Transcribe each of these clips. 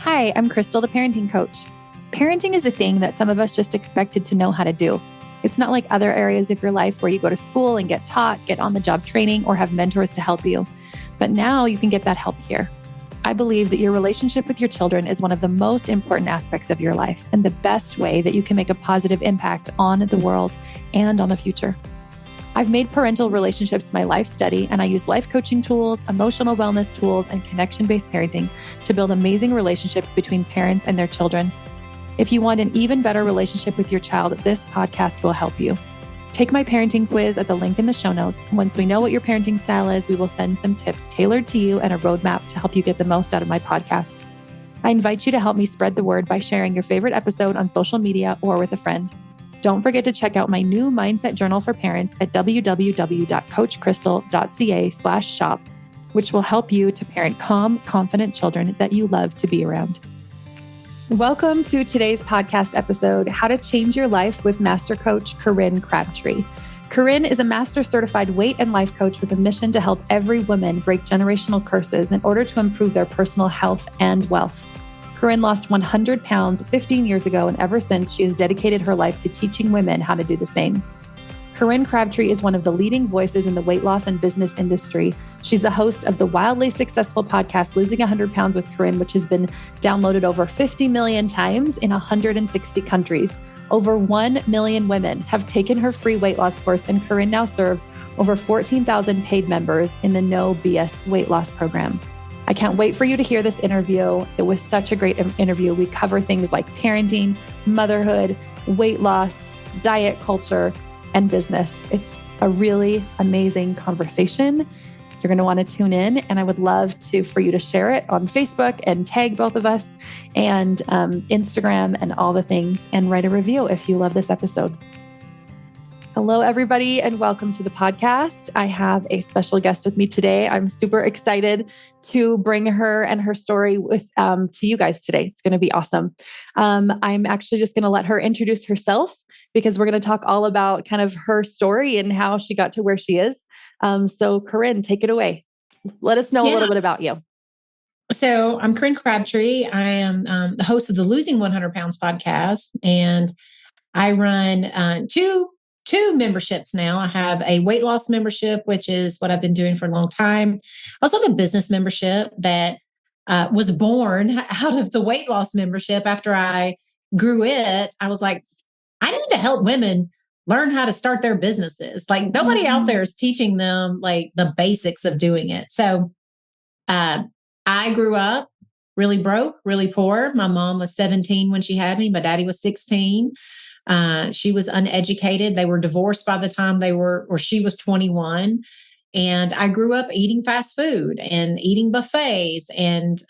Hi, I'm Crystal, the parenting coach. Parenting is a thing that some of us just expected to know how to do. It's not like other areas of your life where you go to school and get taught, get on-the-job training, or have mentors to help you. But now you can get that help here. I believe that your relationship with your children is one of the most important aspects of your life and the best way that you can make a positive impact on the world and on the future. I've made parental relationships my life study, and I use life coaching tools, emotional wellness tools, and connection-based parenting to build amazing relationships between parents and their children. If you want an even better relationship with your child, this podcast will help you. Take my parenting quiz at the link in the show notes. Once we know what your parenting style is, we will send some tips tailored to you and a roadmap to help you get the most out of my podcast. I invite you to help me spread the word by sharing your favorite episode on social media or with a friend. Don't forget to check out my new mindset journal for parents at www.coachcrystal.ca/shop, which will help you to parent calm, confident children that you love to be around. Welcome to today's podcast episode, How to Change Your Life with Master Coach Corinne Crabtree. Corinne is a master certified weight and life coach with a mission to help every woman break generational curses in order to improve their personal health and wealth. Corinne lost 100 pounds 15 years ago, and ever since, she has dedicated her life to teaching women how to do the same. Corinne Crabtree is one of the leading voices in the weight loss and business industry. She's the host of the wildly successful podcast, Losing 100 Pounds with Corinne, which has been downloaded over 50 million times in 160 countries. Over 1 million women have taken her free weight loss course, and Corinne now serves over 14,000 paid members in the No BS weight loss program. I can't wait for you to hear this interview. It was such a great interview. We cover things like parenting, motherhood, weight loss, diet culture, and business. It's a really amazing conversation. You're going to want to tune in, and I would love for you to share it on Facebook and tag both of us, and Instagram and all the things, and write a review if you love this episode. Hello, everybody, and welcome to the podcast. I have a special guest with me today. I'm super excited to bring her and her story to you guys today. It's going to be awesome. I'm actually just going to let her introduce herself, because we're going to talk all about kind of her story and how she got to where she is. So Corinne, take it away. Let us know a little bit about you. So I'm Corinne Crabtree. I am the host of the Losing 100 Pounds podcast, and I run two memberships now. I have a weight loss membership, which is what I've been doing for a long time. I also have a business membership that was born out of the weight loss membership. After I grew it, I was like, I need to help women learn how to start their businesses. Like, nobody out there is teaching them like the basics of doing it. So I grew up really broke, really poor. My mom was 17 when she had me. My daddy was 16. She was uneducated. They were divorced by the time she was 21. And I grew up eating fast food and eating buffets and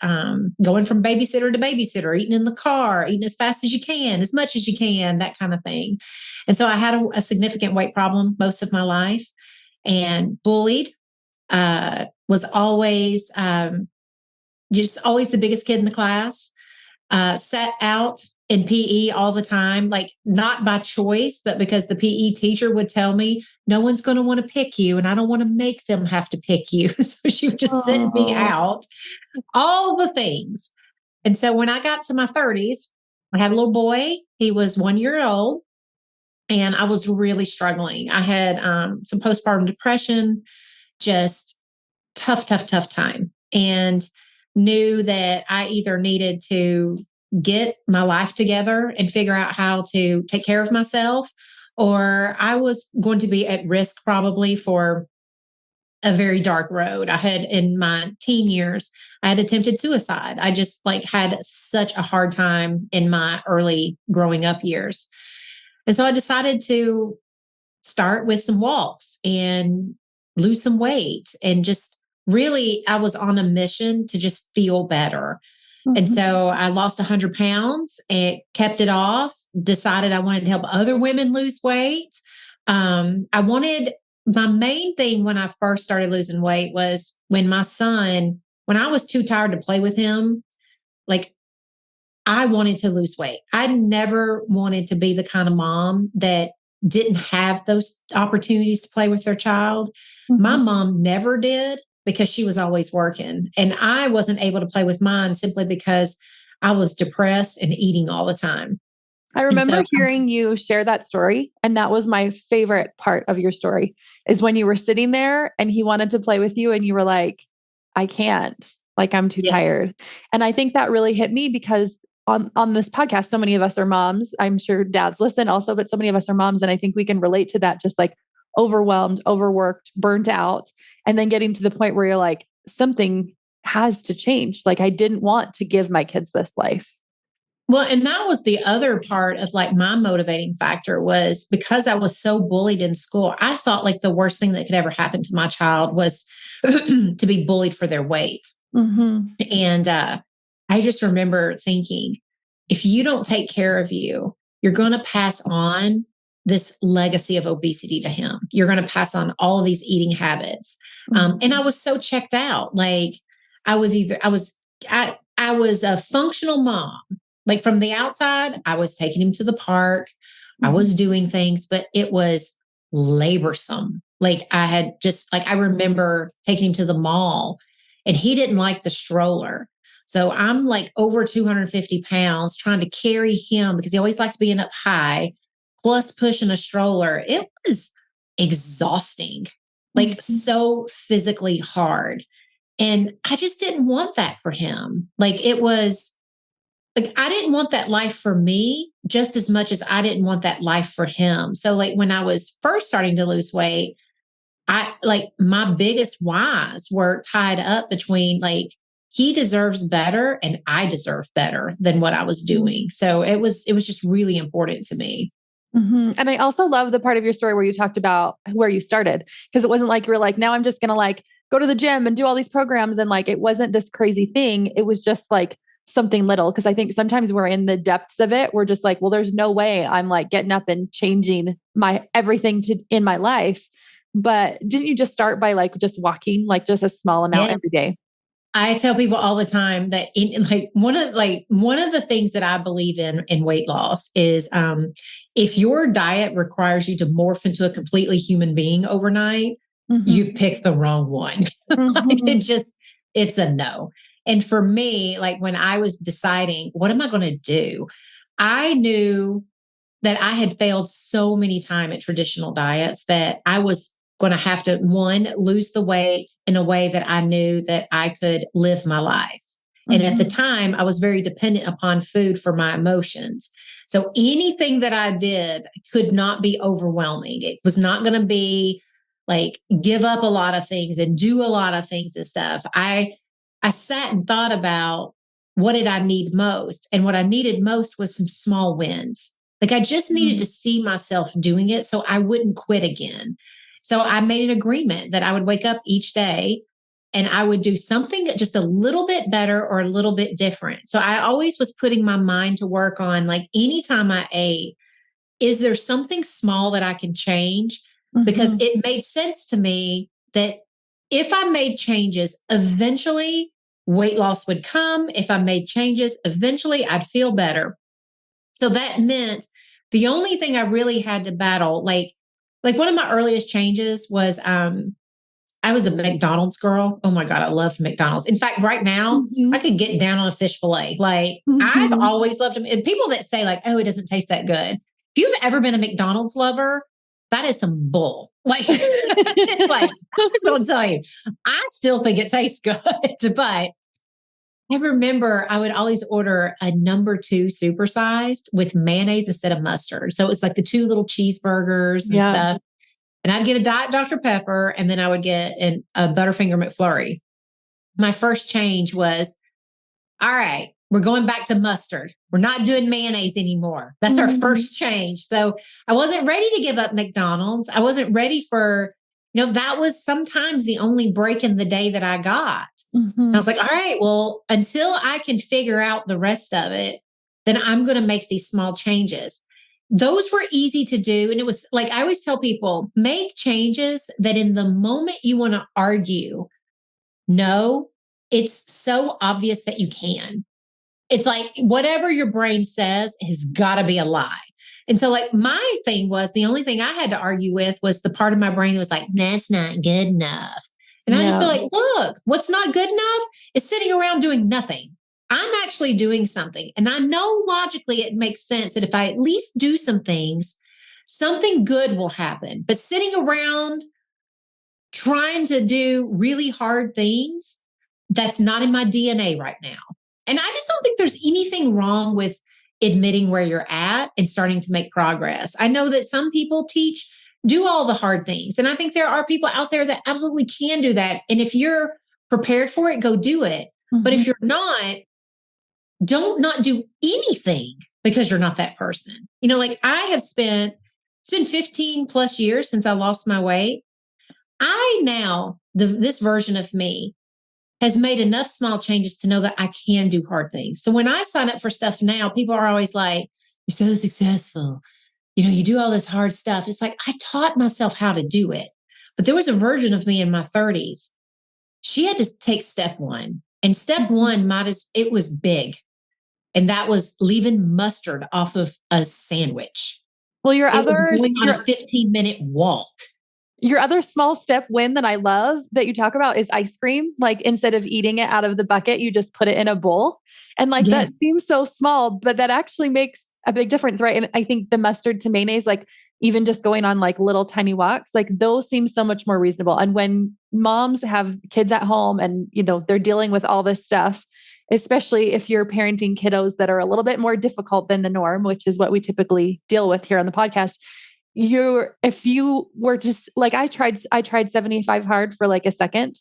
going from babysitter to babysitter, eating in the car, eating as fast as you can, as much as you can, that kind of thing. And so I had a significant weight problem most of my life, and bullied, was always just always the biggest kid in the class, sat out in PE all the time, like not by choice, but because the PE teacher would tell me, no one's going to want to pick you, and I don't want to make them have to pick you. So she would just send me out, all the things. And so when I got to my 30s, I had a little boy. He was 1 year old, and I was really struggling. I had some postpartum depression, just tough time, and knew that I either needed to get my life together and figure out how to take care of myself, or I was going to be at risk probably for a very dark road. I had, in my teen years, I had attempted suicide. I just had such a hard time in my early growing up years. And so I decided to start with some walks and lose some weight, and just really, I was on a mission to just feel better. And so I lost 100 pounds and kept it off, decided I wanted to help other women lose weight. My main thing when I first started losing weight was when I was too tired to play with him, I wanted to lose weight. I never wanted to be the kind of mom that didn't have those opportunities to play with their child. My mom never did, because she was always working, and I wasn't able to play with mine simply because I was depressed and eating all the time. I remember hearing you share that story. And that was my favorite part of your story is when you were sitting there and he wanted to play with you and you were like, I can't, like, I'm too tired. And I think that really hit me because on this podcast, so many of us are moms. I'm sure dads listen also, but so many of us are moms. And I think we can relate to that, just like overwhelmed, overworked, burnt out, and then getting to the point where you're like, something has to change. Like, I didn't want to give my kids this life. Well, and that was the other part of like my motivating factor was because I was so bullied in school. I thought like the worst thing that could ever happen to my child was to be bullied for their weight. Mm-hmm. And I just remember thinking, if you don't take care of you, you're going to pass on this legacy of obesity to him. You're going to pass on all of these eating habits. And I was so checked out. Like I was a functional mom. Like from the outside, I was taking him to the park. I was doing things, but it was laborsome. Like I remember taking him to the mall and he didn't like the stroller. So I'm like over 250 pounds trying to carry him because he always liked to be up high, plus pushing a stroller. It was exhausting, like so physically hard. And I just didn't want that for him. Like it was like, I didn't want that life for me just as much as I didn't want that life for him. So like when I was first starting to lose weight, my biggest whys were tied up between like, he deserves better and I deserve better than what I was doing. So it was just really important to me. Mm-hmm. And I also love the part of your story where you talked about where you started, because it wasn't like you were like, now I'm just going to like go to the gym and do all these programs. And like, it wasn't this crazy thing. It was just like something little. Cause I think sometimes we're in the depths of it. We're just like, well, there's no way I'm like getting up and changing my everything in my life. But didn't you just start by like just walking, like just a small amount every day? I tell people all the time that one of the things that I believe in weight loss is if your diet requires you to morph into a completely human being overnight, you pick the wrong one. Like it's a no. And for me, like when I was deciding, what am I going to do? I knew that I had failed so many times at traditional diets that I was going to have to, one, lose the weight in a way that I knew that I could live my life. And at the time, I was very dependent upon food for my emotions. So anything that I did could not be overwhelming. It was not going to be like give up a lot of things and do a lot of things and stuff. I sat and thought about what did I need most? And what I needed most was some small wins. Like I just needed to see myself doing it so I wouldn't quit again. So I made an agreement that I would wake up each day and I would do something just a little bit better or a little bit different. So I always was putting my mind to work on like anytime I ate, is there something small that I can change? Because it made sense to me that if I made changes, eventually weight loss would come. If I made changes, eventually I'd feel better. So that meant the only thing I really had to battle, like one of my earliest changes was I was a McDonald's girl. Oh my God, I loved McDonald's. In fact, right now, I could get down on a fish fillet. Like I've always loved them. And people that say like, oh, it doesn't taste that good. If you've ever been a McDonald's lover, that is some bull. Like, like I was going to tell you, I still think it tastes good, but I remember I would always order a number 2 supersized with mayonnaise instead of mustard. So it was like the 2 little cheeseburgers and stuff. And I'd get a Diet Dr. Pepper, and then I would get a Butterfinger McFlurry. My first change was, all right, we're going back to mustard. We're not doing mayonnaise anymore. That's our first change. So I wasn't ready to give up McDonald's. I wasn't ready for, that was sometimes the only break in the day that I got. And I was like, all right, well, until I can figure out the rest of it, then I'm going to make these small changes. Those were easy to do. And it was like, I always tell people, make changes that in the moment you want to argue, no, it's so obvious that you can. It's like whatever your brain says has got to be a lie. And so like my thing was the only thing I had to argue with was the part of my brain that was like, that's not good enough. And I just feel like, look, what's not good enough is sitting around doing nothing. I'm actually doing something. And I know logically it makes sense that if I at least do some things, something good will happen. But sitting around trying to do really hard things, that's not in my DNA right now. And I just don't think there's anything wrong with admitting where you're at and starting to make progress. I know that some people teach, do all the hard things. And I think there are people out there that absolutely can do that. And if you're prepared for it, go do it. Mm-hmm. But if you're not, don't not do anything because you're not that person. You know, like it's been 15 plus years since I lost my weight. I now, this version of me has made enough small changes to know that I can do hard things. So when I sign up for stuff now, people are always like, you're so successful. You know, you do all this hard stuff. It's like, I taught myself how to do it. But there was a version of me in my 30s. She had to take step one. And step one, it was big. And that was leaving mustard off of a sandwich. Well, going on a 15-minute walk. Your other small step win that I love that you talk about is ice cream. Like instead of eating it out of the bucket, you just put it in a bowl. And like that seems so small, but that actually makes a big difference, right? And I think the mustard to mayonnaise, like even just going on like little tiny walks, like those seem so much more reasonable. And when moms have kids at home and, you know, they're dealing with all this stuff, especially if you're parenting kiddos that are a little bit more difficult than the norm, which is what we typically deal with here on the podcast. If you were just like, I tried 75 hard for like a second.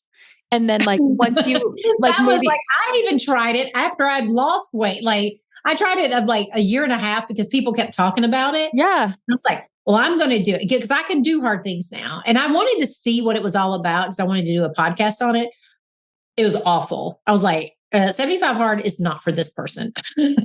And then like, once you like, I even tried it after I'd lost weight. Like I tried it of like a year and a half because people kept talking about it. Yeah. And I was like, well, I'm going to do it because I can do hard things now. And I wanted to see what it was all about because I wanted to do a podcast on it. It was awful. I was like, 75 hard is not for this person.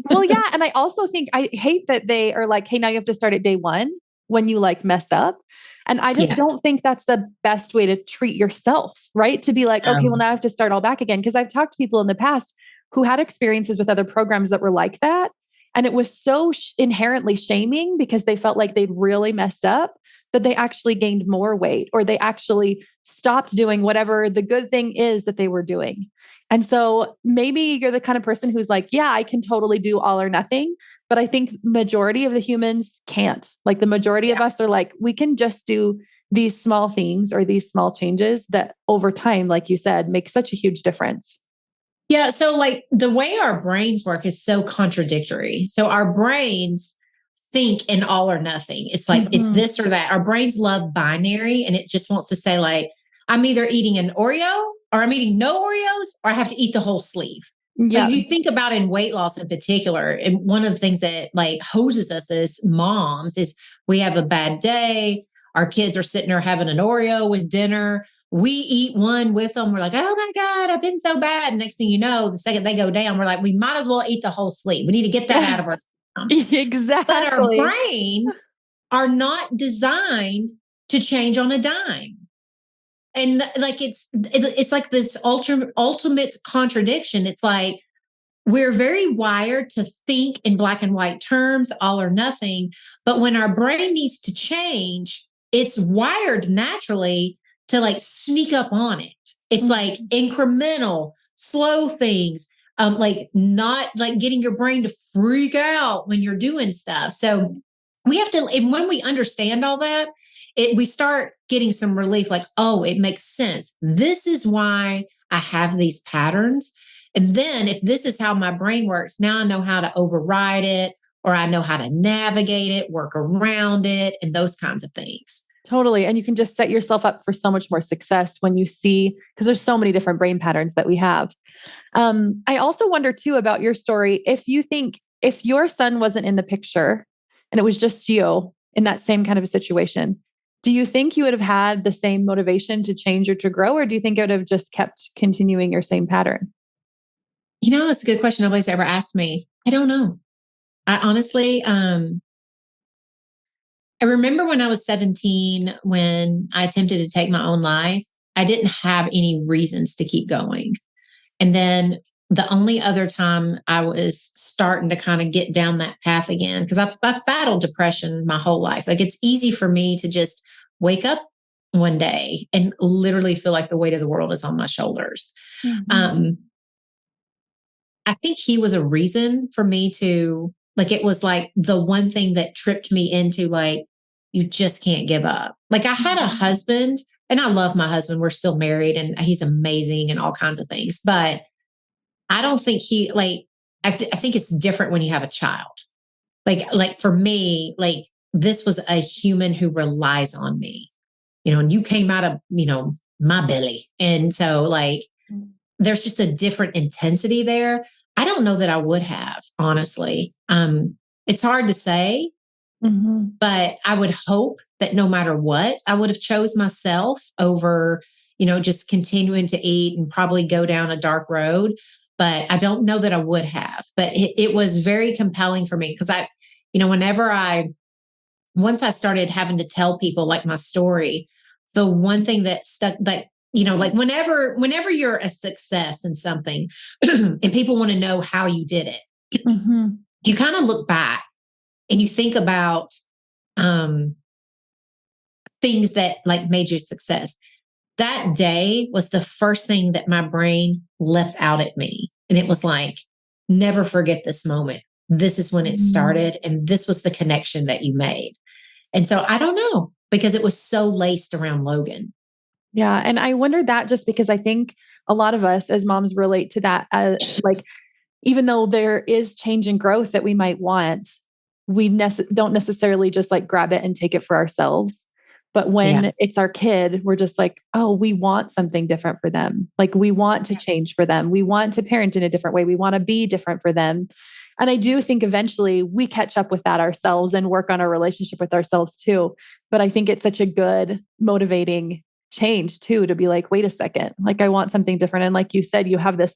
Well, yeah. And I also think I hate that they are like, hey, now you have to start at day one when you like mess up. And I just don't think that's the best way to treat yourself, right? To be like, okay, well, now I have to start all back again. Because I've talked to people in the past who had experiences with other programs that were like that. And it was so inherently shaming because they felt like they'd really messed up that they actually gained more weight or they actually stopped doing whatever the good thing is that they were doing. And so maybe you're the kind of person who's like, yeah, I can totally do all or nothing. But I think majority of the humans can't. Like the majority of us are like, we can just do these small things or these small changes that over time, like you said, make such a huge difference. Yeah. So like the way our brains work is so contradictory. So our brains think in all or nothing. It's like, it's this or that. Our brains love binary and it just wants to say like, I'm either eating an Oreo or I'm eating no Oreos or I have to eat the whole sleeve. Yeah. Like if you think about in weight loss in particular, and one of the things that like hoses us as moms is we have a bad day. Our kids are sitting there having an Oreo with dinner. We eat one with them. We're like, oh my God, I've been so bad. And next thing you know, the second they go down, we're like, we might as well eat the whole sleeve. We need to get that out of our system. Exactly. But our brains are not designed to change on a dime. And like, it's like this ultimate contradiction. It's like, we're very wired to think in black and white terms, all or nothing. But when our brain needs to change, it's wired naturally to like sneak up on it. It's like incremental, slow things, like not like getting your brain to freak out when you're doing stuff. So we have to, and when we understand all that, we start getting some relief, like, oh, it makes sense. This is why I have these patterns. And then if this is how my brain works, now I know how to override it, or I know how to navigate it, work around it, and those kinds of things. Totally. And you can just set yourself up for so much more success when you see, because there's so many different brain patterns that we have. I also wonder too about your story. If you think if your son wasn't in the picture and it was just you in that same kind of a situation, do you think you would have had the same motivation to change or to grow? Or do you think it would have just kept continuing your same pattern? You know, that's a good question. Nobody's ever asked me. I don't know. I honestly, I remember when I was 17, when I attempted to take my own life, I didn't have any reasons to keep going. And then the only other time I was starting to kind of get down that path again, because I've battled depression my whole life. Like it's easy for me to just wake up one day and literally feel like the weight of the world is on my shoulders. I think he was a reason for me to, like, it was like the one thing that tripped me into, like, you just can't give up. Like, I had a husband, and I love my husband. We're still married and he's amazing and all kinds of things. But I don't think I think it's different when you have a child. Like for me, like, this was a human who relies on me, and you came out of, my belly. And so, like, there's just a different intensity there. I don't know that I would have, honestly. It's hard to say, but I would hope that no matter what, I would have chose myself over, just continuing to eat and probably go down a dark road. But I don't know that I would have. But it was very compelling for me because once I started having to tell people, like, my story, the one thing that stuck, that, like, whenever you're a success in something and people want to know how you did it, you kind of look back and you think about things that, like, made you a success. That day was the first thing that my brain left out at me. And it was like, never forget this moment. This is when it started. And this was the connection that you made. And so I don't know, because it was so laced around Logan. Yeah. And I wondered that just because I think a lot of us as moms relate to that, as, like, even though there is change and growth that we might want, we don't necessarily just, like, grab it and take it for ourselves. But when it's our kid, we're just like, oh, we want something different for them. Like, we want to change for them. We want to parent in a different way. We want to be different for them. And I do think eventually we catch up with that ourselves and work on our relationship with ourselves too. But I think it's such a good motivating change too, to be like, wait a second, like, I want something different. And like you said, you have this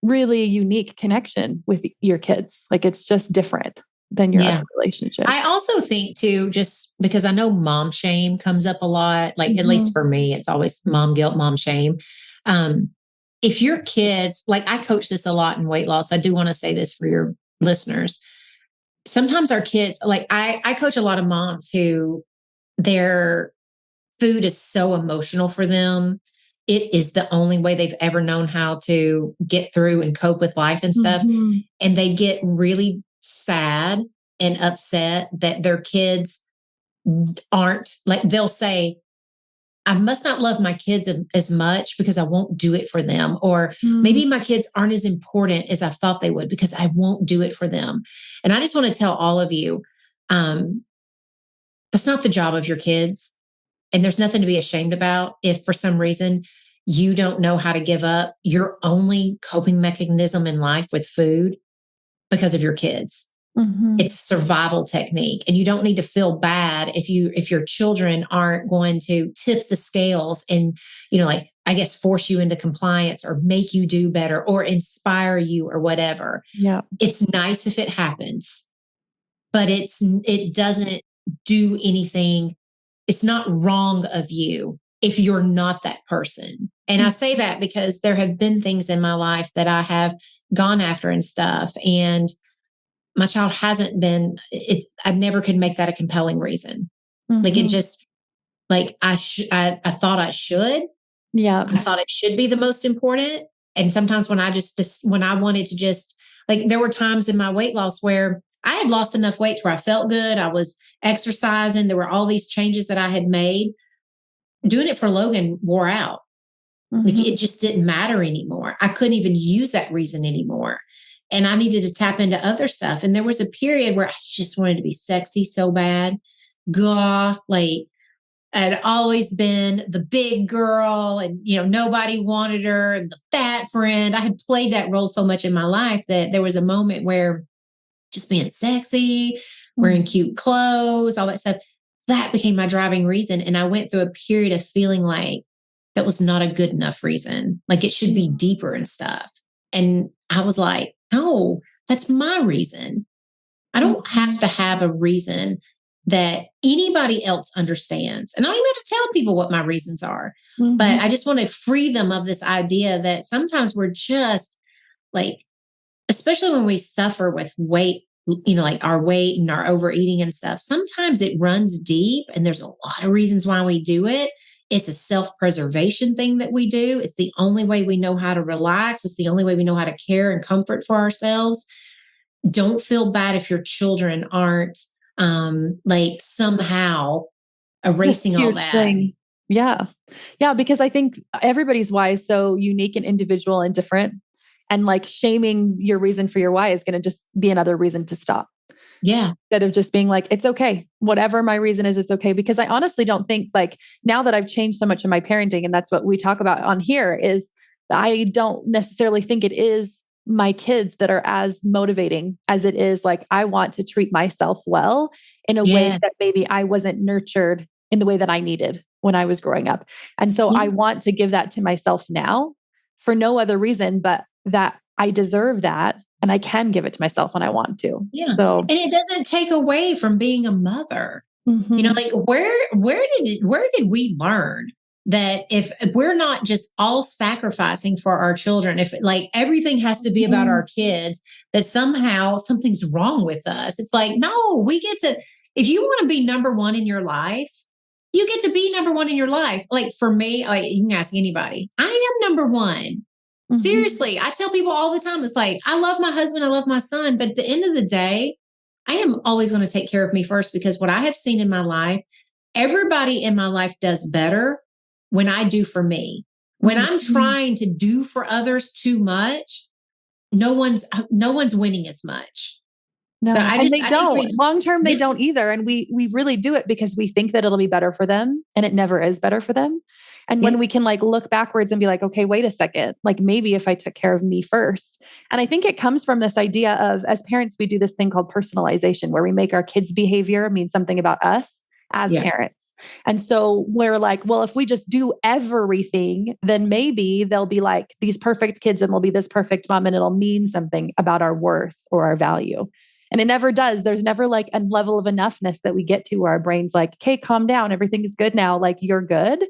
really unique connection with your kids. Like, it's just different than your other relationship. I also think too, just because I know mom shame comes up a lot, like, at least for me, it's always mom guilt, mom shame. If your kids, like, I coach this a lot in weight loss. I do want to say this for your listeners. Sometimes our kids, like, I coach a lot of moms who their food is so emotional for them. It is the only way they've ever known how to get through and cope with life and stuff. And they get really sad and upset that their kids aren't, like, they'll say, I must not love my kids as much because I won't do it for them. Or maybe my kids aren't as important as I thought they would because I won't do it for them. And I just want to tell all of you, that's not the job of your kids. And there's nothing to be ashamed about if for some reason you don't know how to give up your only coping mechanism in life with food because of your kids. It's a survival technique. And you don't need to feel bad if your children aren't going to tip the scales and, like, I guess, force you into compliance or make you do better or inspire you or whatever. Yeah. It's nice if it happens, but it doesn't do anything. It's not wrong of you if you're not that person. And I say that because there have been things in my life that I have gone after and stuff. And my child hasn't been, I never could make that a compelling reason. Like, it just, like, I thought I should. Yeah. I thought it should be the most important. And sometimes when I wanted to just, like, there were times in my weight loss where I had lost enough weight where I felt good. I was exercising. There were all these changes that I had made. Doing it for Logan wore out. Like, it just didn't matter anymore. I couldn't even use that reason anymore. And I needed to tap into other stuff. And there was a period where I just wanted to be sexy so bad. Like, I'd always been the big girl and, nobody wanted her, and the fat friend. I had played that role so much in my life that there was a moment where just being sexy, wearing cute clothes, all that stuff, that became my driving reason. And I went through a period of feeling like that was not a good enough reason. Like, it should be deeper and stuff. And I was like, no, that's my reason. I don't have to have a reason that anybody else understands. And I don't even have to tell people what my reasons are. But I just want to free them of this idea that sometimes we're just, like, especially when we suffer with weight, like our weight and our overeating and stuff, sometimes it runs deep and there's a lot of reasons why we do it. It's a self-preservation thing that we do. It's the only way we know how to relax. It's the only way we know how to care and comfort for ourselves. Don't feel bad if your children aren't like somehow erasing all that. Thing. Yeah. Yeah. Because I think everybody's why is so unique and individual and different. And like shaming your reason for your why is going to just be another reason to stop. Yeah. Instead of just being like, it's okay. Whatever my reason is, it's okay. Because I honestly don't think like now that I've changed so much in my parenting, and that's what we talk about on here, is I don't necessarily think it is my kids that are as motivating as it is like, I want to treat myself well in a way that maybe I wasn't nurtured in the way that I needed when I was growing up. And so I want to give that to myself now for no other reason, but that I deserve that. And I can give it to myself when I want to. Yeah. So, and it doesn't take away from being a mother. You know, like where did we learn that if we're not just all sacrificing for our children, if like everything has to be about our kids, that somehow something's wrong with us? It's like, no, we get to, if you want to be number one in your life, you get to be number one in your life. Like for me, like you can ask anybody, I am number one. Seriously, I tell people all the time, it's like, I love my husband, I love my son, but at the end of the day, I am always going to take care of me first, because what I have seen in my life, everybody in my life does better when I do for me. When I'm trying to do for others too much, no one's winning as much. No, so and they don't. Long term, they don't either. And we really do it because we think that it'll be better for them, and it never is better for them. And when we can like look backwards and be like, okay, wait a second, like maybe if I took care of me first. And I think it comes from this idea of, as parents, we do this thing called personalization, where we make our kids' behavior mean something about us as parents. And so we're like, well, if we just do everything, then maybe they'll be like these perfect kids and we'll be this perfect mom, and it'll mean something about our worth or our value. And it never does. There's never like a level of enoughness that we get to where our brain's like, okay, calm down. Everything is good now. Like you're good.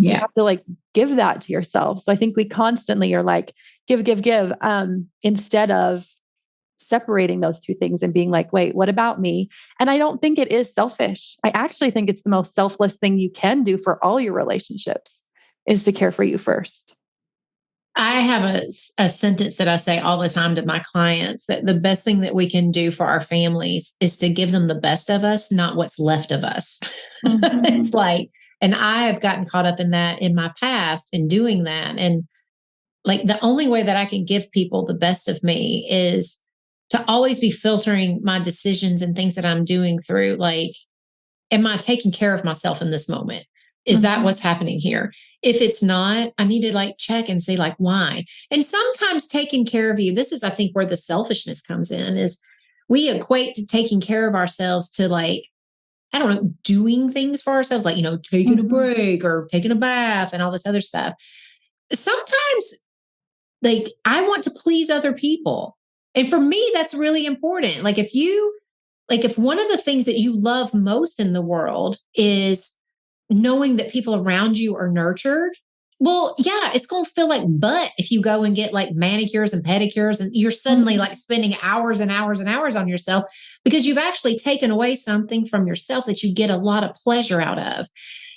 You have to like give that to yourself. So I think we constantly are like, give, instead of separating those two things and being like, wait, what about me? And I don't think it is selfish. I actually think it's the most selfless thing you can do for all your relationships, is to care for you first. I have a sentence that I say all the time to my clients, that the best thing that we can do for our families is to give them the best of us, not what's left of us. It's like, and I have gotten caught up in that in my past in doing that. And like the only way that I can give people the best of me is to always be filtering my decisions and things that I'm doing through, like, am I taking care of myself in this moment? Is that what's happening here? If it's not, I need to like check and see like why. And sometimes taking care of you, this is, I think, where the selfishness comes in, is we equate to taking care of ourselves to like, I don't know, doing things for ourselves, like, you know, taking a break or taking a bath and all this other stuff. Sometimes like I want to please other people. And for me, that's really important. Like if one of the things that you love most in the world is knowing that people around you are nurtured, well, yeah, it's going to feel like butt if you go and get like manicures and pedicures and you're suddenly like spending hours and hours and hours on yourself, because you've actually taken away something from yourself that you get a lot of pleasure out of.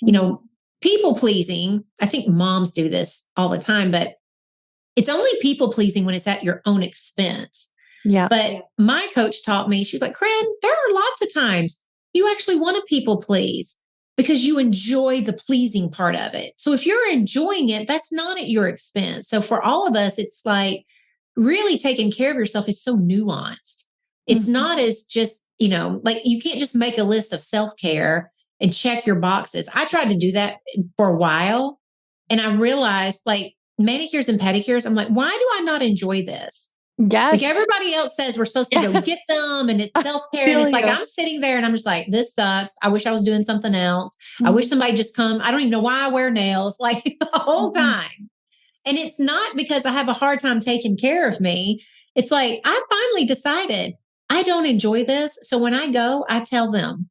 You know, people pleasing, I think moms do this all the time, but it's only people pleasing when it's at your own expense. Yeah. But my coach taught me, she's like, Corinne, there are lots of times you actually want to people please because you enjoy the pleasing part of it. So if you're enjoying it, that's not at your expense. So for all of us, it's like really taking care of yourself is so nuanced. It's not as just, you know, like you can't just make a list of self-care and check your boxes. I tried to do that for a while, and I realized like manicures and pedicures, I'm like, why do I not enjoy this? Yes. Like everybody else says we're supposed to go get them and it's self-care. And it's like, I'm sitting there and I'm just like, this sucks. I wish I was doing something else. I wish somebody just come. I don't even know why I wear nails like the whole time. And it's not because I have a hard time taking care of me. It's like, I finally decided I don't enjoy this. So when I go, I tell them,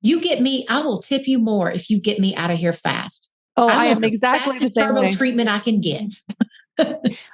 you get me, I will tip you more if you get me out of here fast. Oh, I am exactly the same way. Treatment I can get.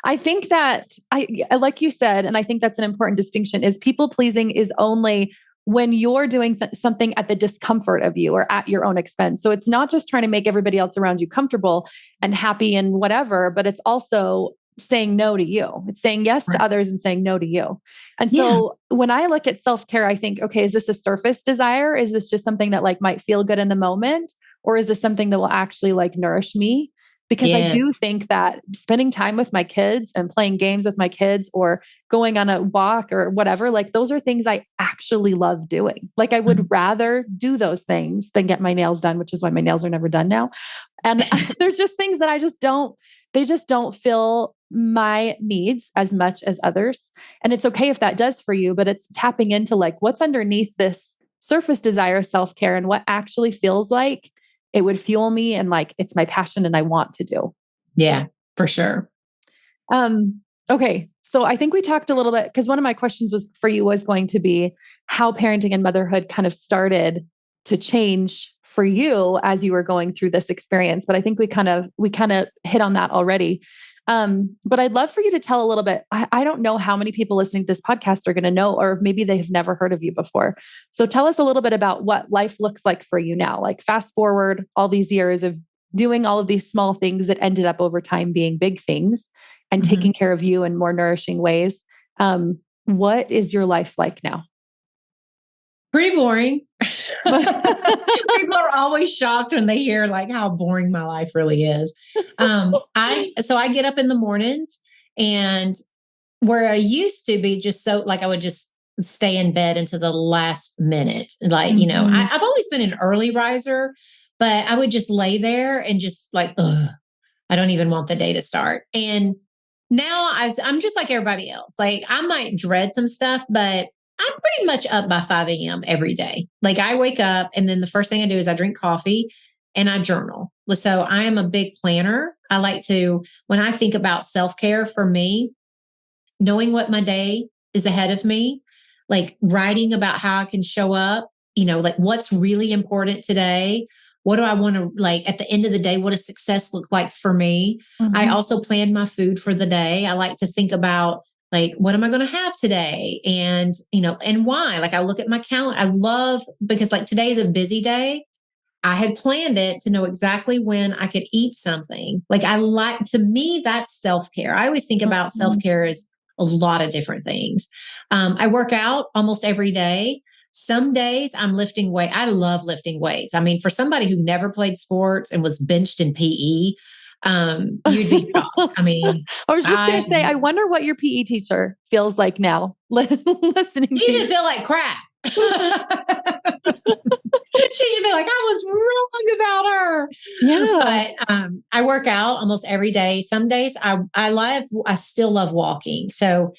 I think that I like you said, and I think that's an important distinction, is people pleasing is only when you're doing something at the discomfort of you or at your own expense. So it's not just trying to make everybody else around you comfortable and happy and whatever, but it's also saying no to you. It's saying yes to others and saying no to you. And so when I look at self-care, I think, okay, is this a surface desire? Is this just something that like might feel good in the moment? Or is this something that will actually like nourish me? Because I do think that spending time with my kids and playing games with my kids or going on a walk or whatever, like those are things I actually love doing. Like I would rather do those things than get my nails done, which is why my nails are never done now. And there's just things that they just don't fill my needs as much as others. And it's okay if that does for you, but it's tapping into like what's underneath this surface desire of self-care and what actually feels like it would fuel me and like it's my passion and I want to do. Yeah, for sure. Okay. So I think we talked a little bit because one of my questions was going to be how parenting and motherhood kind of started to change for you as you were going through this experience. But I think we kind of hit on that already. But I'd love for you to tell a little bit. I don't know how many people listening to this podcast are going to know, or maybe they have never heard of you before. So tell us a little bit about what life looks like for you now. Like fast forward all these years of doing all of these small things that ended up over time being big things and taking care of you in more nourishing ways. What is your life like now? Pretty boring. People are always shocked when they hear like how boring my life really is. I get up in the mornings, and where I used to be just so like I would just stay in bed into the last minute. Like, I've always been an early riser, but I would just lay there and just like, I don't even want the day to start. And now I'm just like everybody else. Like I might dread some stuff, but I'm pretty much up by 5 a.m. every day. Like I wake up and then the first thing I do is I drink coffee and I journal. So I am a big planner. I like to, when I think about self-care for me, knowing what my day is ahead of me, like writing about how I can show up, like what's really important today. What do I want to like at the end of the day? What does success look like for me? I also plan my food for the day. I like to think about like, what am I going to have today? And, and why? Like I look at my calendar. I love because like today's a busy day. I had planned it to know exactly when I could eat something. Like to me, that's self-care. I always think about self-care as a lot of different things. I work out almost every day. Some days I'm lifting weight. I love lifting weights. I mean, for somebody who never played sports and was benched in PE, you'd be shocked. I mean, I was just going to say, I wonder what your PE teacher feels like now listening to you. Feel like crap. She should be like, I was wrong about her. Yeah. But I work out almost every day. Some days I still love walking. So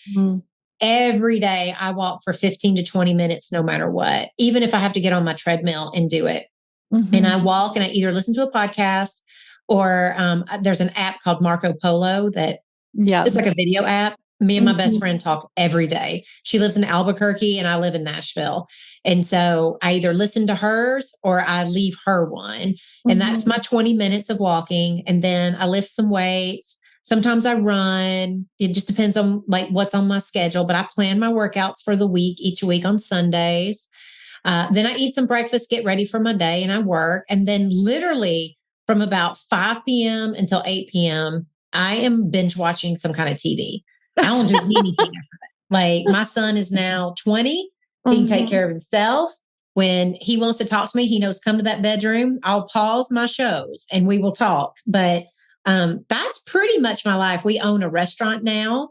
every day I walk for 15 to 20 minutes, no matter what, even if I have to get on my treadmill and do it. And I walk and I either listen to a podcast or there's an app called Marco Polo that it's like a video app. Me and my best friend talk every day. She lives in Albuquerque and I live in Nashville. And so I either listen to hers or I leave her one. And that's my 20 minutes of walking. And then I lift some weights. Sometimes I run. It just depends on like what's on my schedule, but I plan my workouts for the week, each week on Sundays. Then I eat some breakfast, get ready for my day, and I work. And then literally from about 5 p.m. until 8 p.m., I am binge watching some kind of TV. I don't do anything after that. Like my son is now 20. He can take care of himself. When he wants to talk to me, he knows come to that bedroom. I'll pause my shows and we will talk. But that's pretty much my life. We own a restaurant now.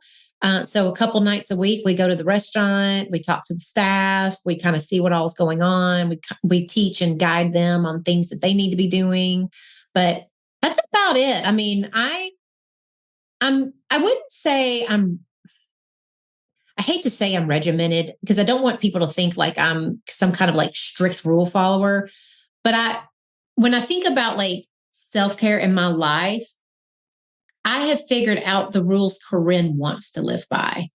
So a couple nights a week, we go to the restaurant, we talk to the staff, we kind of see what all's going on. We teach and guide them on things that they need to be doing. But that's about it. I mean, I wouldn't say I hate to say I'm regimented because I don't want people to think like I'm some kind of like strict rule follower. But when I think about like self-care in my life, I have figured out the rules Corinne wants to live by.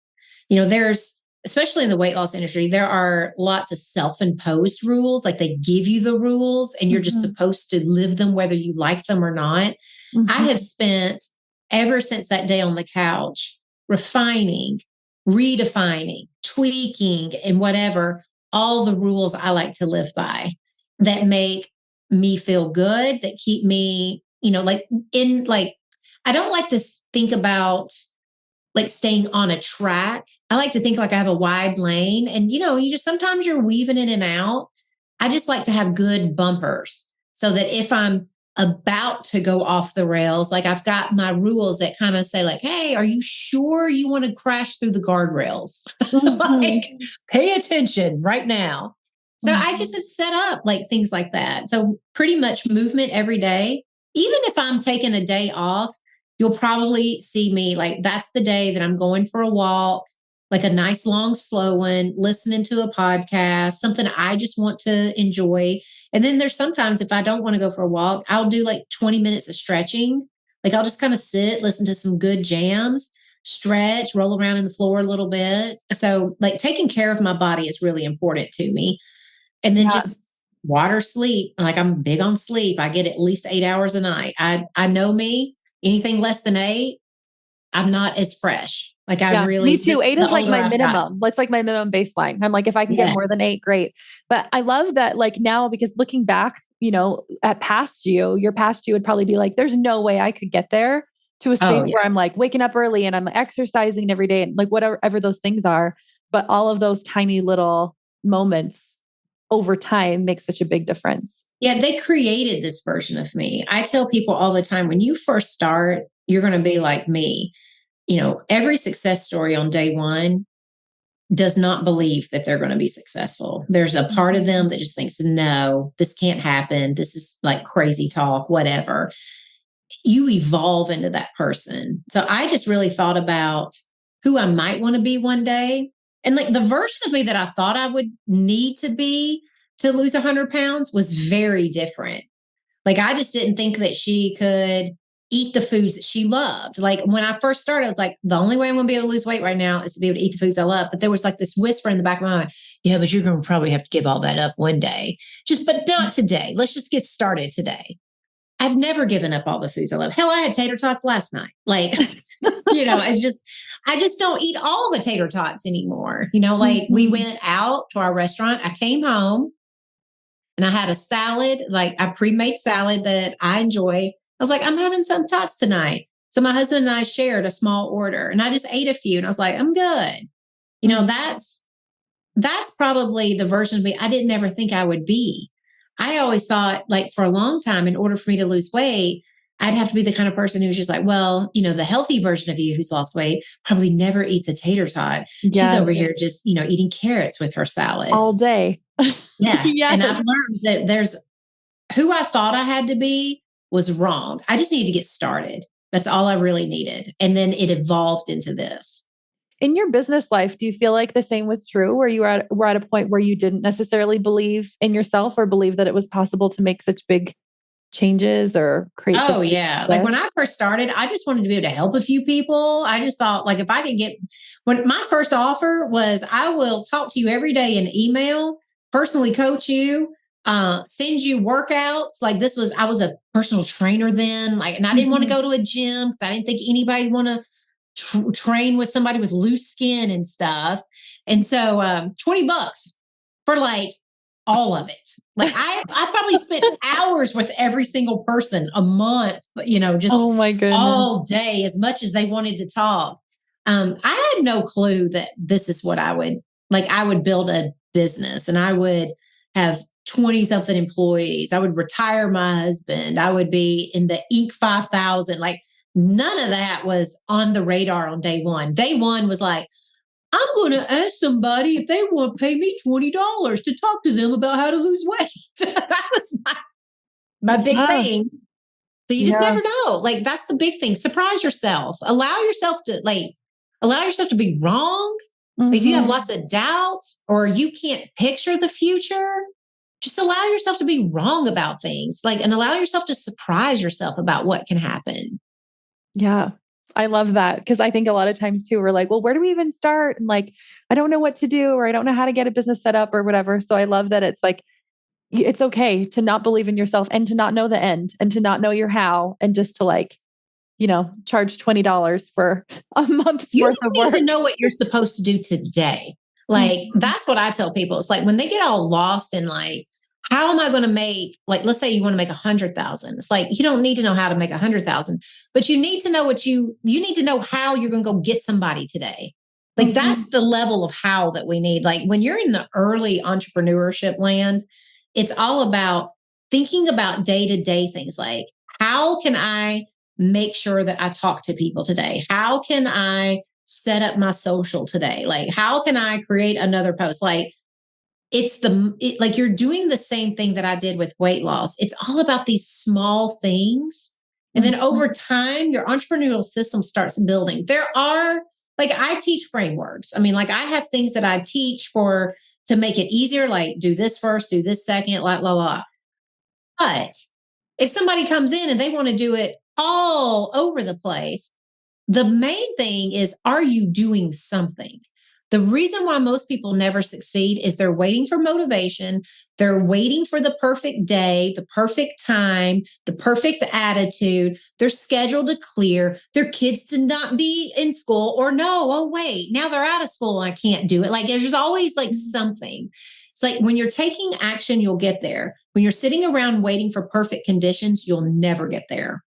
There's, especially in the weight loss industry, there are lots of self-imposed rules. Like they give you the rules and you're just supposed to live them, whether you like them or not. I have spent ever since that day on the couch, refining, redefining, tweaking, and whatever, all the rules I like to live by that make me feel good, that keep me, I don't like to think about like staying on a track. I like to think like I have a wide lane and, you just sometimes you're weaving in and out. I just like to have good bumpers so that if I'm about to go off the rails, like I've got my rules that kind of say like, hey, are you sure you want to crash through the guardrails? Like, pay attention right now. So I just have set up like things like that. So pretty much movement every day. Even if I'm taking a day off, you'll probably see me like that's the day that I'm going for a walk, like a nice long slow one, listening to a podcast, something I just want to enjoy. And then there's sometimes if I don't want to go for a walk, I'll do like 20 minutes of stretching. Like I'll just kind of sit, listen to some good jams, stretch, roll around in the floor a little bit. So like taking care of my body is really important to me. And then just water, sleep. Like I'm big on sleep. I get at least 8 hours a night. I know me, anything less than 8, I'm not as fresh. Like I really, me too. 8 is like my minimum. It's like my minimum baseline. I'm like, if I can get more than 8, great. But I love that like now, because looking back, at past you, your past you would probably be like, there's no way I could get there to a space where I'm like waking up early and I'm exercising every day and like whatever those things are. But all of those tiny little moments over time make such a big difference. Yeah, they created this version of me. I tell people all the time, when you first start, you're going to be like me. Every success story on day one does not believe that they're going to be successful. There's a part of them that just thinks, no, this can't happen. This is like crazy talk, whatever. You evolve into that person. So I just really thought about who I might want to be one day. And like the version of me that I thought I would need to be to lose 100 pounds was very different. Like I just didn't think that she could eat the foods that she loved. Like when I first started, I was like, the only way I'm going to be able to lose weight right now is to be able to eat the foods I love. But there was like this whisper in the back of my mind, yeah, but you're going to probably have to give all that up one day. But not today. Let's just get started today. I've never given up all the foods I love. Hell, I had tater tots last night. Like, I just don't eat all the tater tots anymore. We went out to our restaurant. I came home and I had a salad, like a pre-made salad that I enjoy. I was like, I'm having some tots tonight. So my husband and I shared a small order and I just ate a few and I was like, I'm good. That's probably the version of me I didn't ever think I would be. I always thought like for a long time, in order for me to lose weight, I'd have to be the kind of person who's just like, well, the healthy version of you who's lost weight probably never eats a tater tot. She's over here just, eating carrots with her salad all day. Yeah. And I've learned that there's who I thought I had to be was wrong. I just needed to get started. That's all I really needed. And then it evolved into this. In your business life, do you feel like the same was true where you were at a point where you didn't necessarily believe in yourself or believe that it was possible to make such big changes or create? Oh, yeah. Like when I first started, I just wanted to be able to help a few people. I just thought like if I could when my first offer was, I will talk to you every day in email, personally coach you, send you workouts. Like I was a personal trainer then, like, and I didn't want to go to a gym because I didn't think anybody want to train with somebody with loose skin and stuff. And so $20 for like all of it. Like I probably spent hours with every single person a month, just oh my goodness, all day, as much as they wanted to talk. I had no clue that this is what I would build a business and I would have 20 something employees. I would retire my husband. I would be in the Inc. 5,000. Like none of that was on the radar on day one. Day one was like, I'm going to ask somebody if they want to pay me $20 to talk to them about how to lose weight. That was my big thing. So you just never know. Like that's the big thing. Surprise yourself. Allow yourself to be wrong. If you have lots of doubts or you can't picture the future, just allow yourself to be wrong about things. And allow yourself to surprise yourself about what can happen. Yeah. I love that because I think a lot of times too, we're like, well, where do we even start? And like, I don't know what to do, or I don't know how to get a business set up or whatever. So I love that it's like, it's okay to not believe in yourself and to not know the end and to not know your how and just to charge $20 for a month's worth of work. You need to know what you're supposed to do today. Like, that's what I tell people. It's like when they get all lost in like, how am I going to make, like, let's say you want to make 100,000. It's like, you don't need to know how to make 100,000, but you need to know you need to know how you're going to go get somebody today. Like, that's the level of how that we need. Like, when you're in the early entrepreneurship land, it's all about thinking about day-to-day things. Like, how can I make sure that I talk to people today? How can I set up my social today? Like, how can I create another post? Like, like you're doing the same thing that I did with weight loss. It's all about these small things. And then over time, your entrepreneurial system starts building. There are, like, I teach frameworks. I mean, like, I have things that I teach to make it easier, like do this first, do this second, la. But if somebody comes in and they want to do it all over the place, the main thing is, are you doing something? The reason why most people never succeed is they're waiting for motivation. They're waiting for the perfect day, the perfect time, the perfect attitude. They're scheduled to clear. Their kids to not be in school, or no, oh, wait, now they're out of school and I can't do it. Like, there's always like something. It's like when you're taking action, you'll get there. When you're sitting around waiting for perfect conditions, you'll never get there.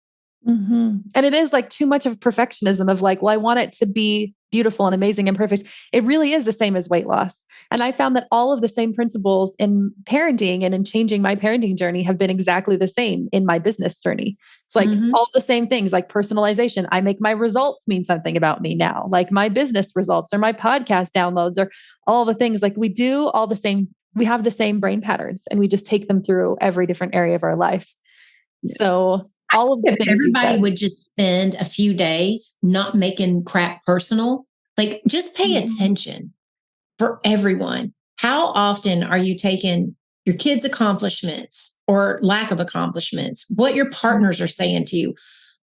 And it is like too much of perfectionism of like, well, I want it to be beautiful and amazing and perfect. It really is the same as weight loss. And I found that all of the same principles in parenting and in changing my parenting journey have been exactly the same in my business journey. It's like all the same things, like personalization. I make my results mean something about me now, like my business results or my podcast downloads or all the things. Like, we do all the same. We have the same brain patterns and we just take them through every different area of our life. So all of the things everybody would just spend a few days not making crap personal, like, just pay attention for everyone. How often are you taking your kids' accomplishments or lack of accomplishments, what your partners are saying to you,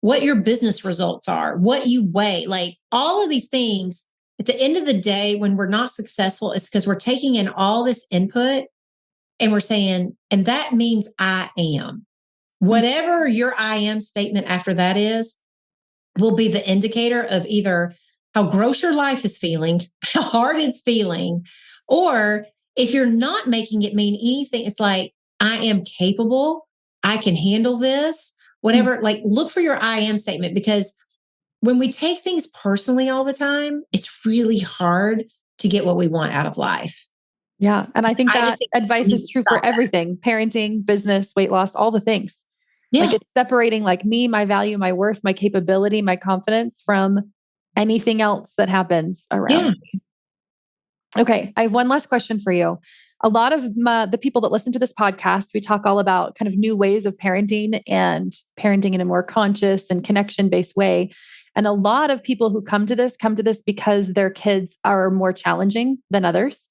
what your business results are, what you weigh, like all of these things? At the end of the day, when we're not successful, it's because we're taking in all this input and we're saying, and that means I am. Whatever your I am statement after that is, will be the indicator of either how gross your life is feeling, how hard it's feeling, or if you're not making it mean anything, it's like, I am capable, I can handle this, whatever. Like, look for your I am statement, because when we take things personally all the time, it's really hard to get what we want out of life. Yeah. And I think that advice is true for everything: parenting, business, weight loss, all the things. Yeah. Like, it's separating like me, my value, my worth, my capability, my confidence from anything else that happens around me. Okay. I have one last question for you. A lot of the people that listen to this podcast, we talk all about kind of new ways of parenting and parenting in a more conscious and connection-based way. And a lot of people who come to this because their kids are more challenging than others.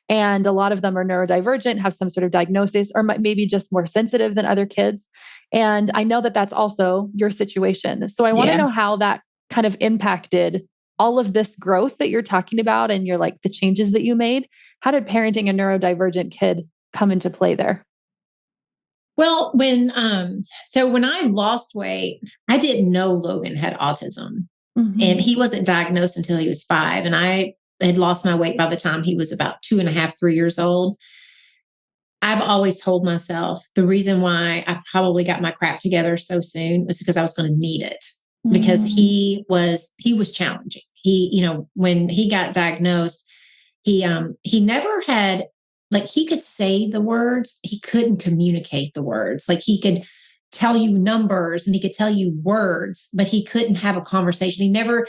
And a lot of them are neurodivergent, have some sort of diagnosis, or maybe just more sensitive than other kids. And I know that that's also your situation. So I want to know how that kind of impacted all of this growth that you're talking about and the changes that you made. How did parenting a neurodivergent kid come into play there? Well, when I lost weight, I didn't know Logan had autism, and he wasn't diagnosed until he was 5. And I had lost my weight by the time he was about 2.5, 3 years old. I've always told myself the reason why I probably got my crap together so soon was because I was going to need it, because he was challenging. He, when he got diagnosed, he never had, like, he could say the words, he couldn't communicate the words. Like, he could tell you numbers and he could tell you words, but he couldn't have a conversation. He never,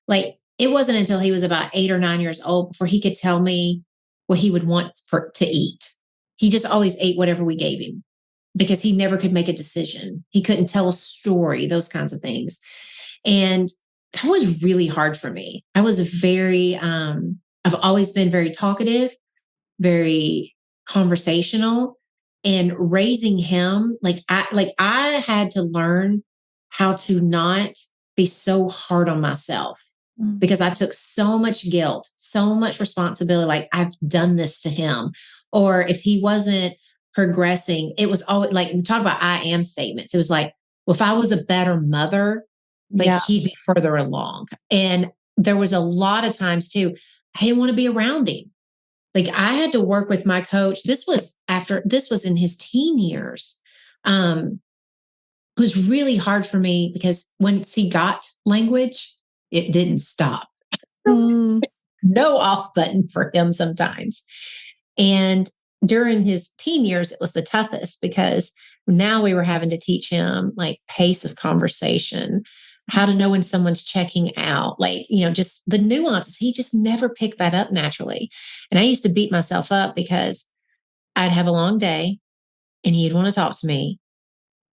like, it wasn't until he was about 8 or 9 years old before he could tell me what he would want to eat. He just always ate whatever we gave him because he never could make a decision. He couldn't tell a story, those kinds of things. And that was really hard for me. I was I've always been very talkative, very conversational, and raising him, I had to learn how to not be so hard on myself, because I took so much guilt, so much responsibility. Like, I've done this to him. Or if he wasn't progressing, it was always like, we talk about I am statements. It was like, well, if I was a better mother, he'd be further along. And there was a lot of times too, I didn't want to be around him. Like I had to work with my coach. This was in his teen years. It was really hard for me because once he got language, it didn't stop. Mm. No off button for him sometimes. And during his teen years, it was the toughest because now we were having to teach him like pace of conversation, how to know when someone's checking out, like, just the nuances. He just never picked that up naturally. And I used to beat myself up because I'd have a long day and he'd want to talk to me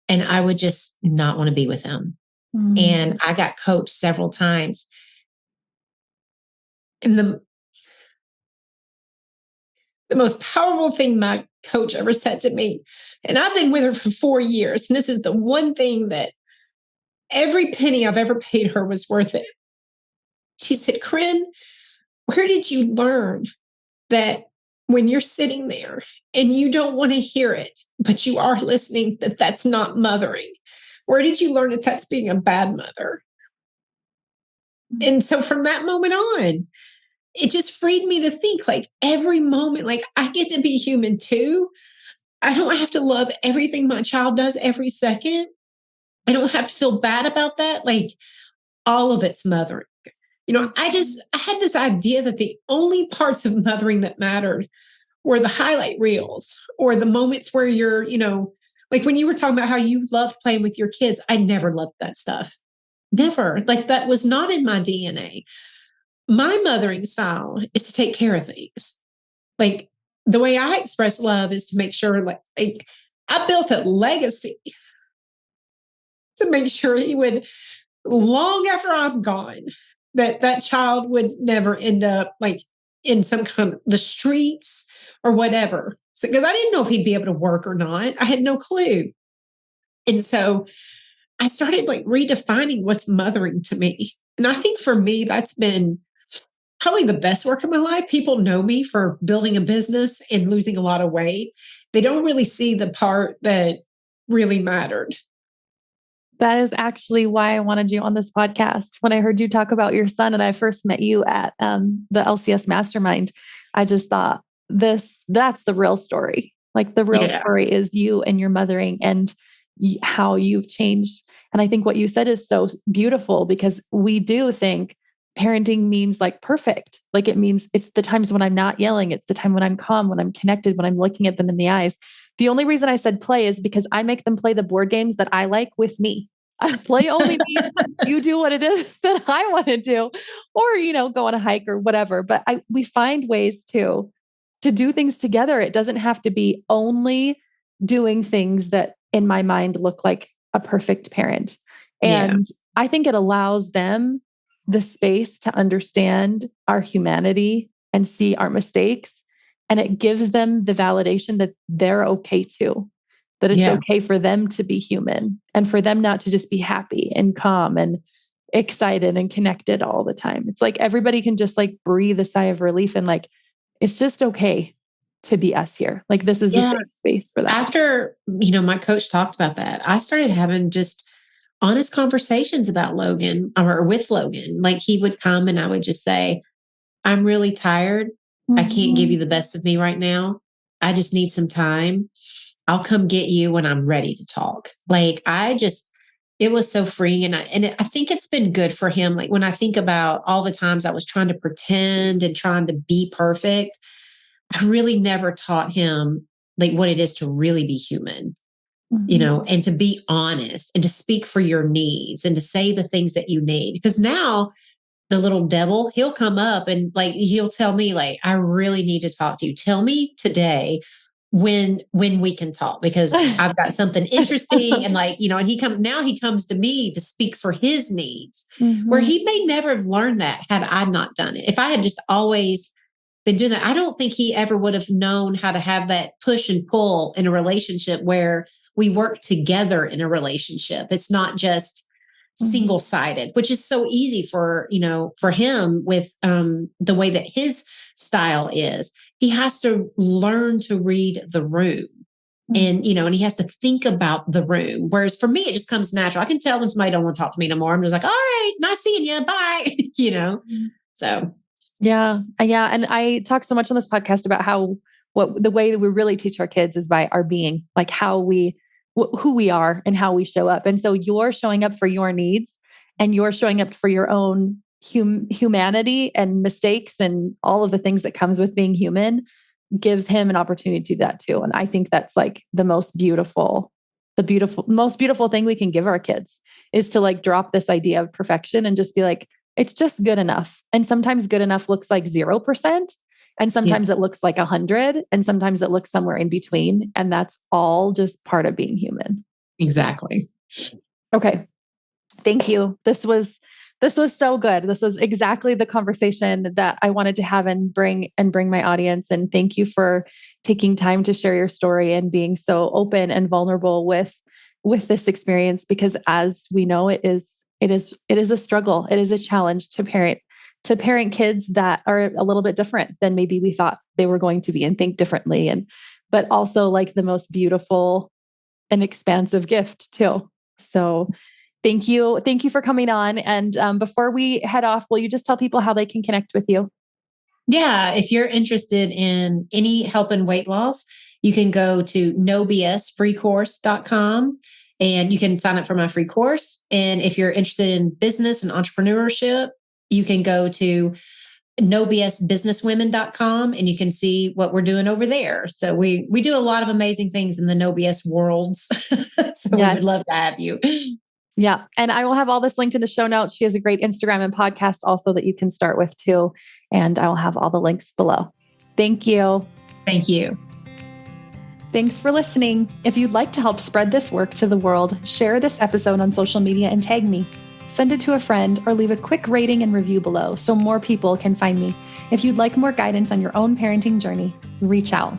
and I would just not want to be with him. And I got coached several times. And the most powerful thing my coach ever said to me, and I've been with her for 4 years, and this is the one thing that every penny I've ever paid her was worth it. She said, Corinne, where did you learn that when you're sitting there and you don't want to hear it, but you are listening, that that's not mothering? Where did you learn that that's being a bad mother? And so from that moment on, it just freed me to think like every moment, like I get to be human too. I don't have to love everything my child does every second. I don't have to feel bad about that. Like all of it's mothering. I had this idea that the only parts of mothering that mattered were the highlight reels or the moments where you're, like when you were talking about how you love playing with your kids, I never loved that stuff. Never. Like that was not in my DNA. My mothering style is to take care of things. Like the way I express love is to make sure like I built a legacy to make sure he would, long after I'm gone, that child would never end up like in some kind of the streets or whatever. Because I didn't know if he'd be able to work or not. I had no clue. And so I started like redefining what's mothering to me. And I think for me, that's been probably the best work of my life. People know me for building a business and losing a lot of weight. They don't really see the part that really mattered. That is actually why I wanted you on this podcast. When I heard you talk about your son and I first met you at the LCS Mastermind, I just thought that's the real story. Like the real story is you and your mothering and how you've changed. And I think what you said is so beautiful because we do think parenting means like perfect. Like it means it's the times when I'm not yelling. It's the time when I'm calm, when I'm connected, when I'm looking at them in the eyes. The only reason I said play is because I make them play the board games that I like with me. Play only means you do what it is that I want to do, or, go on a hike or whatever. But we find ways to do things together. It doesn't have to be only doing things that in my mind look like a perfect parent. And I think it allows them the space to understand our humanity and see our mistakes. And it gives them the validation that they're okay too, that it's okay for them to be human and for them not to just be happy and calm and excited and connected all the time. It's like everybody can just like breathe a sigh of relief and like, it's just okay to be us here. Like this is a safe space for that. After, my coach talked about that, I started having just honest conversations about Logan or with Logan. Like he would come and I would just say, I'm really tired. I can't give you the best of me right now. I just need some time. I'll come get you when I'm ready to talk. Like it was so freeing. And I think it's been good for him. Like when I think about all the times I was trying to pretend and trying to be perfect, I really never taught him like what it is to really be human, and to be honest and to speak for your needs and to say the things that you need. Because now the little devil, he'll come up and like, he'll tell me like, I really need to talk to you. Tell me today when we can talk because I've got something interesting. And like, and he comes to me to speak for his needs where he may never have learned that had I not done it. If I had just always been doing that, I don't think he ever would have known how to have that push and pull in a relationship where we work together in a relationship. It's not just single-sided, which is so easy for him with the way that his style is. He has to learn to read the room and he has to think about the room. Whereas for me, it just comes natural. I can tell when somebody don't want to talk to me no more. I'm just like, all right, nice seeing you. Bye. So. Yeah. Yeah. And I talk so much on this podcast about how the way that we really teach our kids is by our being, like who we are and how we show up. And so you're showing up for your needs and you're showing up for your own humanity and mistakes and all of the things that comes with being human gives him an opportunity to do that too. And I think that's like most beautiful thing we can give our kids is to like drop this idea of perfection and just be like, it's just good enough. And sometimes good enough looks like 0%. And sometimes it looks like 100. And sometimes it looks somewhere in between. And that's all just part of being human. Exactly. Okay. Thank you. This was so good. This was exactly the conversation that I wanted to have and bring my audience. And thank you for taking time to share your story and being so open and vulnerable with this experience, because as we know, it is a struggle. It is a challenge to parent kids that are a little bit different than maybe we thought they were going to be and think differently. But also like the most beautiful and expansive gift too. So thank you. Thank you for coming on. And before we head off, will you just tell people how they can connect with you? Yeah. If you're interested in any help in weight loss, you can go to nobsfreecourse.com and you can sign up for my free course. And if you're interested in business and entrepreneurship, you can go to nobsbusinesswomen.com and you can see what we're doing over there. So we do a lot of amazing things in the No BS worlds. So we would love to have you. Yeah. And I will have all this linked in the show notes. She has a great Instagram and podcast also that you can start with too. And I will have all the links below. Thank you. Thank you. Thanks for listening. If you'd like to help spread this work to the world, share this episode on social media and tag me. Send it to a friend or leave a quick rating and review below so more people can find me. If you'd like more guidance on your own parenting journey, reach out.